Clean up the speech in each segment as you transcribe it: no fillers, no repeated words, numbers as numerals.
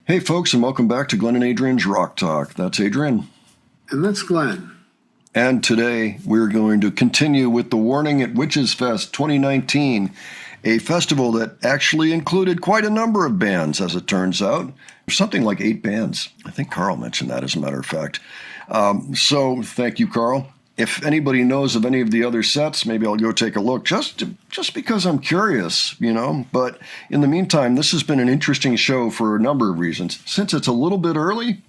Hey, folks, and welcome back to Glenn and Adrian's Rock Talk. That's Adrian. And that's Glenn. And today we're going to continue with the Warning at Witches Fest 2019, a festival that actually included quite a number of bands, as it turns out. There's something like 8 bands. I think Carl mentioned that, as a matter of fact. So thank you, Carl. If anybody knows of any of the other sets, maybe I'll go take a look, just because I'm curious, But in the meantime, this has been an interesting show for a number of reasons. Since it's a little bit early,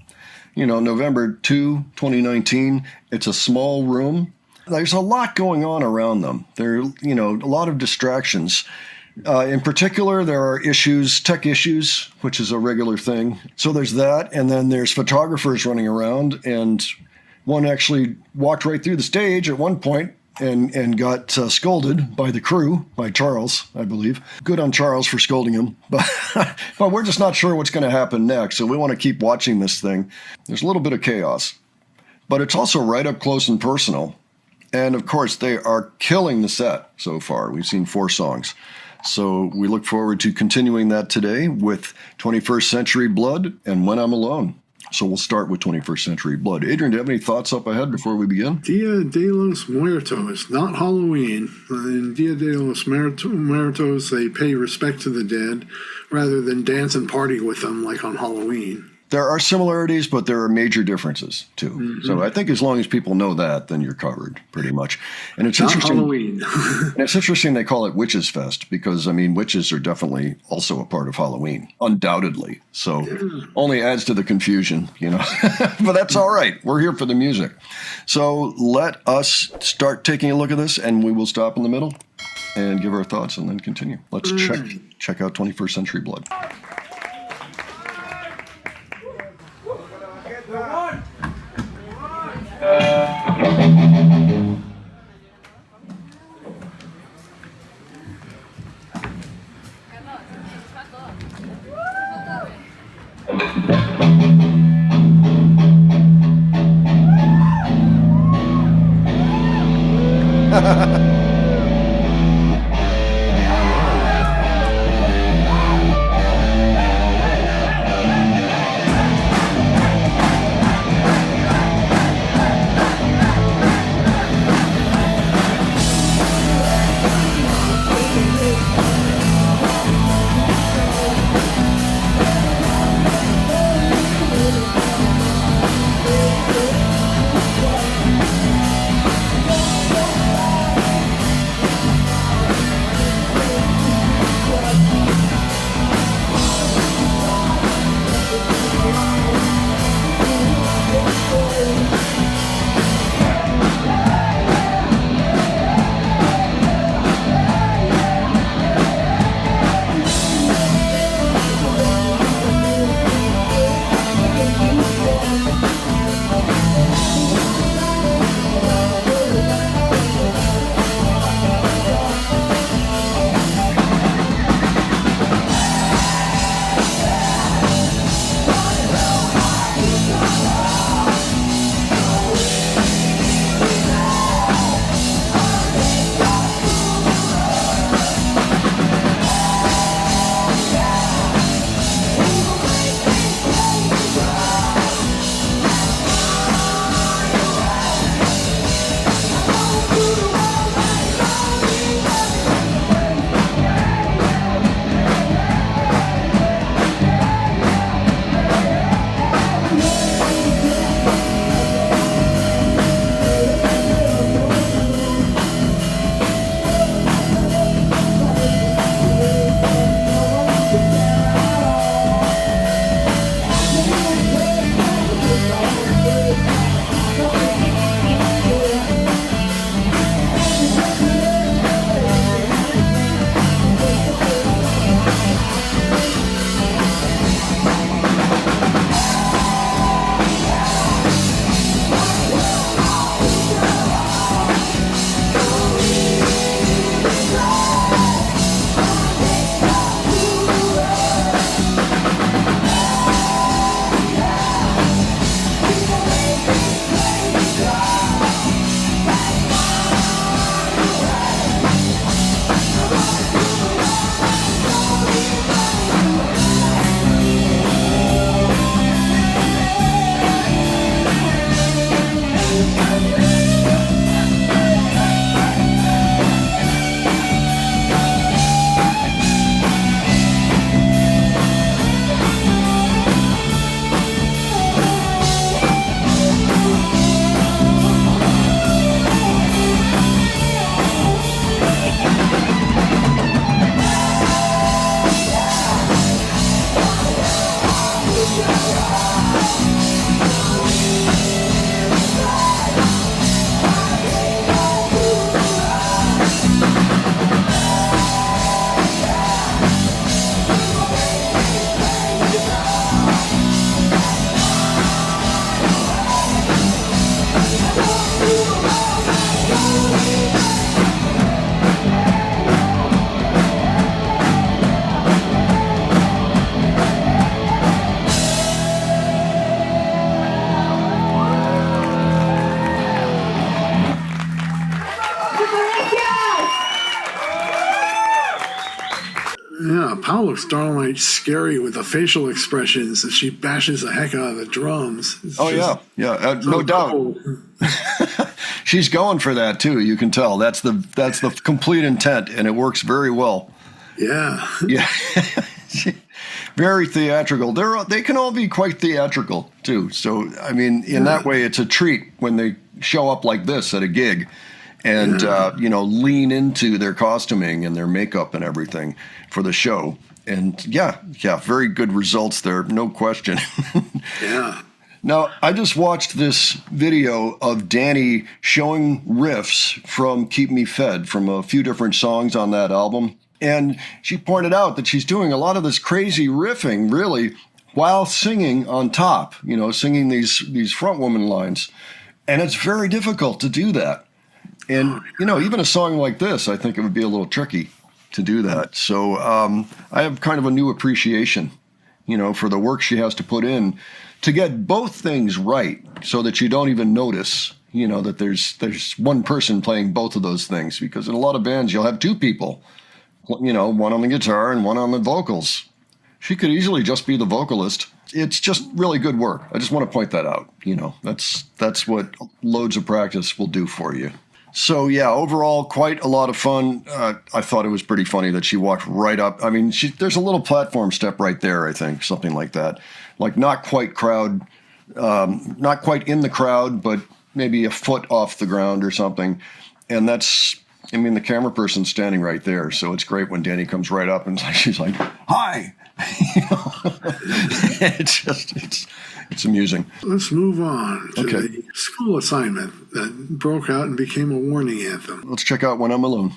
November 2, 2019, it's a small room. There's a lot going on around them. There are, a lot of distractions. In particular, there are tech issues, which is a regular thing. So there's that, and then there's photographers running around, and one actually walked right through the stage at one point and got scolded by the crew, by Charles, I believe. Good on Charles for scolding him. But we're just not sure what's going to happen next, so we want to keep watching this thing. There's a little bit of chaos. But it's also right up close and personal. And, of course, they are killing the set so far. We've seen 4 songs. So we look forward to continuing that today with 21st Century Blood and When I'm Alone. So we'll start with 21st Century Blood. Adrian, do you have any thoughts up ahead before we begin? Dia de los Muertos, not Halloween. In Dia de los Muertos, they pay respect to the dead rather than dance and party with them like on Halloween. There are similarities, but there are major differences, too. Mm-hmm. So I think as long as people know that, then you're covered, pretty much. And it's not interesting. Halloween. And it's interesting they call it Witches Fest because, witches are definitely also a part of Halloween, undoubtedly. So only adds to the confusion, But that's all right. We're here for the music. So let us start taking a look at this, and we will stop in the middle and give our thoughts and then continue. Let's check out 21st Century Blood. looks darn scary with the facial expressions as she bashes the heck out of the drums. Oh yeah, no doubt. Cool. She's going for that too. You can tell that's the complete intent, and it works very well. Yeah. Yeah. Very theatrical. They can all be quite theatrical too. So I mean, in that way, it's a treat when they show up like this at a gig, and lean into their costuming and their makeup and everything for the show. And yeah, very good results there, no question. Yeah. Now, I just watched this video of Dani showing riffs from Keep Me Fed, from a few different songs on that album. And she pointed out that she's doing a lot of this crazy riffing, really, while singing on top, singing these front woman lines. And it's very difficult to do that. And, even a song like this, I think it would be a little tricky to do that. So I have kind of a new appreciation, for the work she has to put in to get both things right so that you don't even notice, that there's one person playing both of those things. Because in a lot of bands, you'll have two people, one on the guitar and one on the vocals. She could easily just be the vocalist. It's just really good work. I just want to point that out. That's what loads of practice will do for you. So yeah, overall, quite a lot of fun. I thought it was pretty funny that she walked right up. I mean, there's a little platform step right there, I think, something like that. Like not quite not quite in the crowd, but maybe a foot off the ground or something. And the camera person's standing right there. So it's great when Dani comes right up and she's like, "Hi." It's amusing. Let's move on to the school assignment that broke out and became a warning anthem. Let's check out When I'm Alone.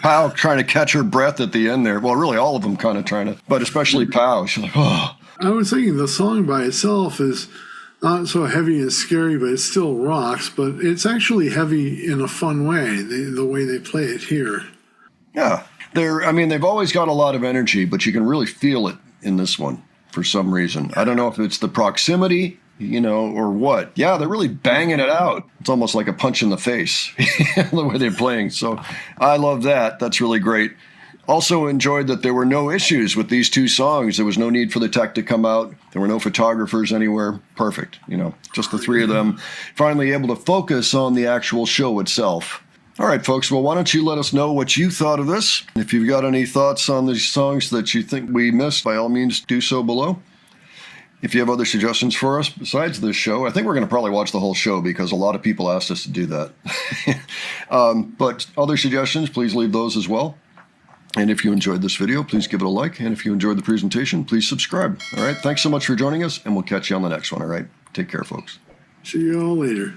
Pow trying to catch her breath at the end there. Well, really, all of them kind of trying to, but especially Pow. She's like, oh. I was thinking the song by itself is not so heavy and scary, but it still rocks. But it's actually heavy in a fun way, the way they play it here. Yeah. They've always got a lot of energy, but you can really feel it in this one for some reason. I don't know if it's the proximity, or what. Yeah, they're really banging it out. It's almost like a punch in the face, the way they're playing. So I love that. That's really great. Also enjoyed that there were no issues with these two songs. There was no need for the tech to come out. There were no photographers anywhere. Perfect. Just the three of them finally able to focus on the actual show itself. All right, folks. Well, why don't you let us know what you thought of this? If you've got any thoughts on these songs that you think we missed, by all means, do so below. If you have other suggestions for us besides this show, I think we're going to probably watch the whole show because a lot of people asked us to do that. But other suggestions, please leave those as well. And if you enjoyed this video, please give it a like. And if you enjoyed the presentation, please subscribe. All right. Thanks so much for joining us, and we'll catch you on the next one. All right. Take care, folks. See you all later.